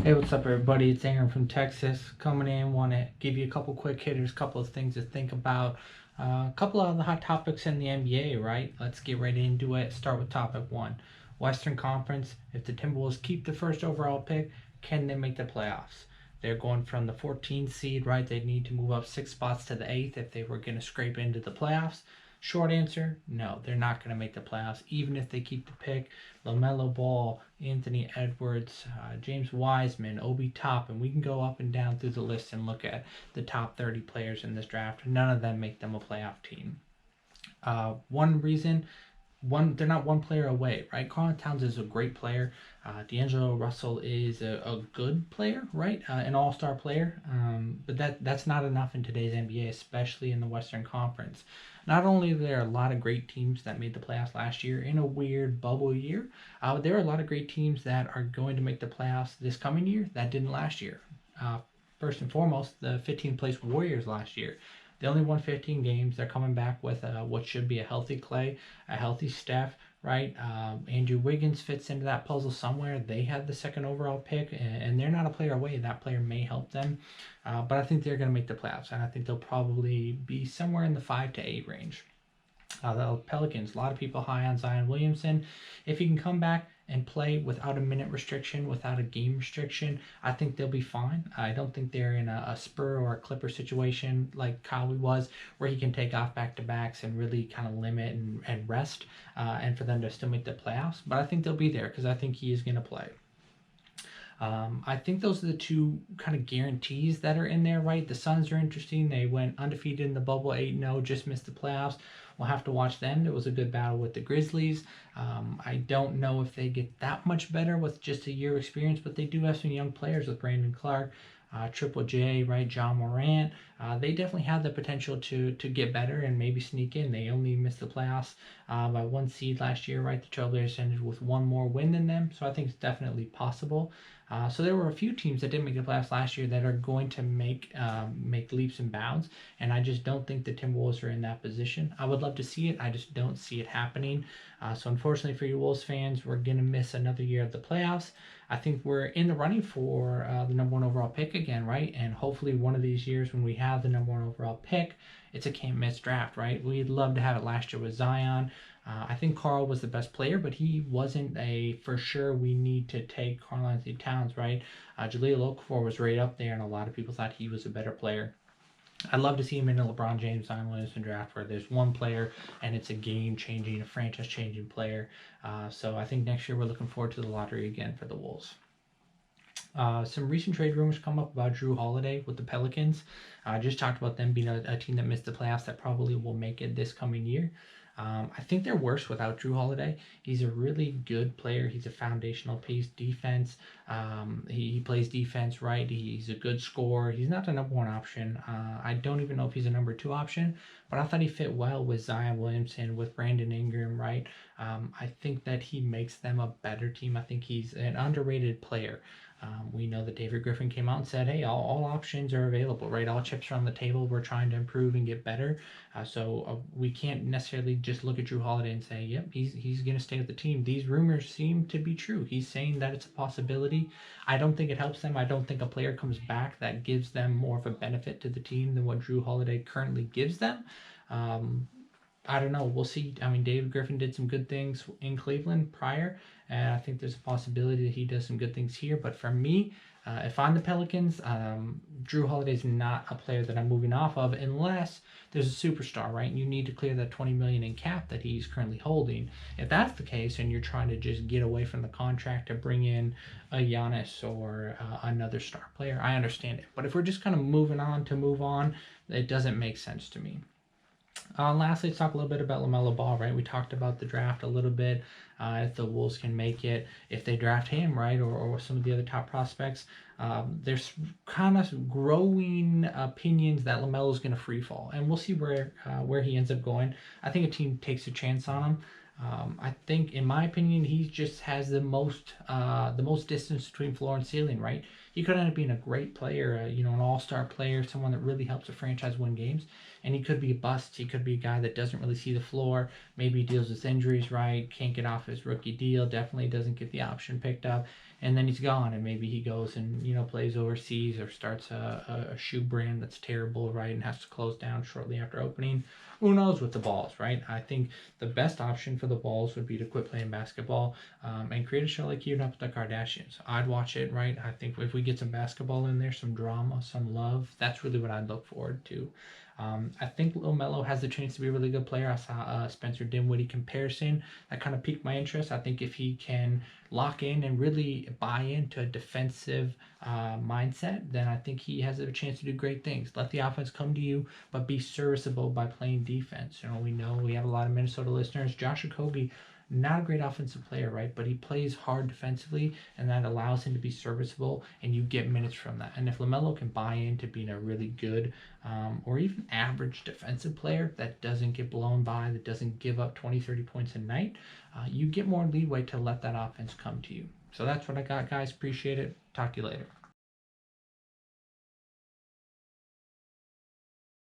Hey, what's up, everybody? It's Aaron from Texas coming in. Want to give you a couple quick hitters, couple of things to think about, a couple of the hot topics in the NBA, right? Let's get right into it. Start with topic one Western Conference. If the Timberwolves keep the first overall pick, can they make the playoffs? They're going from the 14th seed, right? They need to move up 6 spots to the 8th if they were going to scrape into the playoffs. Short answer, no, they're not going to make the playoffs, even if they keep the pick. Lamelo Ball, Anthony Edwards, James Wiseman, Obi Toppin. We can go up and down through the list and look at the top 30 players in this draft. None of them make them a playoff team. One reason, they're not one player away, right? Karl Towns is a great player. D'Angelo Russell is a good player, right? An all-star player. But that's not enough in today's NBA, especially in the Western Conference. Not only are there a lot of great teams that made the playoffs last year in a weird bubble year, there are a lot of great teams that are going to make the playoffs this coming year that didn't last year. First and foremost, the 15th place Warriors last year. They only won 15 games. They're coming back with what should be a healthy Clay, a healthy Steph, right? Andrew Wiggins fits into that puzzle somewhere. They had the second overall pick, and they're not a player away. That player may help them, but I think they're going to make the playoffs, and I think they'll probably be somewhere in the 5 to 8 range. The Pelicans, a lot of people high on Zion Williamson. If he can come back and play without a minute restriction, without a game restriction, I think they'll be fine. I don't think they're in a Spur or a Clipper situation like Kawhi was, where he can take off back-to-backs and really kind of limit and rest, and for them to still make the playoffs. But I think they'll be there because I think he is going to play. I think those are the two kind of guarantees that are in there, right? The Suns are interesting. They went undefeated in the bubble, 8-0, just missed the playoffs. We'll have to watch them. It was a good battle with the Grizzlies. I don't know if they get that much better with just a year experience, but they do have some young players with Brandon Clark, Triple J, right, John Morant. They definitely have the potential to get better and maybe sneak in. They only missed the playoffs by 1 seed last year, right? The Trailblazers ended with one more win than them, so I think it's definitely possible. So there were a few teams that didn't make the playoffs last year that are going to make leaps and bounds, and I just don't think the Timberwolves are in that position. I would love to see it. I just don't see it happening. So unfortunately for you Wolves fans, we're going to miss another year of the playoffs. I think we're in the running for the number one overall pick again, right? And hopefully one of these years when we have the number one overall pick, it's a can't miss draft, right? We'd love to have it last year with Zion. I think Carl was the best player, but he wasn't a for sure we need to take Karl Anthony Towns, right? Jahlil Okafor was right up there, and a lot of people thought he was a better player. I'd love to see him in a LeBron James, Zion Williamson draft where there's one player and it's a game-changing, a franchise-changing player. So I think next year we're looking forward to the lottery again for the Wolves. Some recent trade rumors come up about Jrue Holiday with the Pelicans. I just talked about them being a team that missed the playoffs that probably will make it this coming year. I think they're worse without Jrue Holiday. He's a really good player. He's a foundational piece. Defense. He plays defense right. He's a good scorer. He's not the number one option. I don't even know if he's a number two option, but I thought he fit well with Zion Williamson, with Brandon Ingram, right? I think that he makes them a better team. I think he's an underrated player. We know that David Griffin came out and said, hey, all options are available, right? All chips are on the table. We're trying to improve and get better. So we can't necessarily just look at Jrue Holiday and say, yep, he's going to stay with the team. These rumors seem to be true. He's saying that it's a possibility. I don't think it helps them. I don't think a player comes back that gives them more of a benefit to the team than what Jrue Holiday currently gives them. I don't know. We'll see. I mean, David Griffin did some good things in Cleveland prior, and I think there's a possibility that he does some good things here. But for me, if I'm the Pelicans, Jrue Holiday's not a player that I'm moving off of unless there's a superstar, right? You need to clear that $20 million in cap that he's currently holding. If that's the case, and you're trying to just get away from the contract to bring in a Giannis or another star player, I understand it. But if we're just kind of moving on to move on, it doesn't make sense to me. Lastly, let's talk a little bit about Lamelo Ball, right? We talked about the draft a little bit. If the Wolves can make it, if they draft him, right, or some of the other top prospects, there's kind of growing opinions that LaMelo's going to free fall, and we'll see where he ends up going. I think a team takes a chance on him. I think, in my opinion, he just has the most distance between floor and ceiling, right? He could end up being a great player, an all-star player, someone that really helps a franchise win games. and he could be a bust. He could be a guy that doesn't really see the floor. Maybe he deals with injuries, right? Can't get off his rookie deal. Definitely doesn't get the option picked up, and then he's gone. And maybe he goes and plays overseas or starts a shoe brand that's terrible, right? And has to close down shortly after opening. Who knows with the Balls, right? I think the best option for the Balls would be to quit playing basketball and create a show like Keeping Up with the Kardashians. I'd watch it, right? I think if we get some basketball in there, some drama, some love, that's really what I'd look forward to. I think Lamelo has the chance to be a really good player. I saw Spencer Dinwiddie comparison that kind of piqued my interest. I think if he can lock in and really buy into a defensive mindset, then I think he has a chance to do great things. Let the offense come to you, but be serviceable by playing defense. We know we have a lot of Minnesota listeners. Josh Okogie, not a great offensive player, right? But he plays hard defensively, and that allows him to be serviceable, and you get minutes from that. And if LaMelo can buy into being a really good or even average defensive player that doesn't get blown by, that doesn't give up 20, 30 points a night, you get more leeway to let that offense come to you. So that's what I got, guys. Appreciate it. Talk to you later.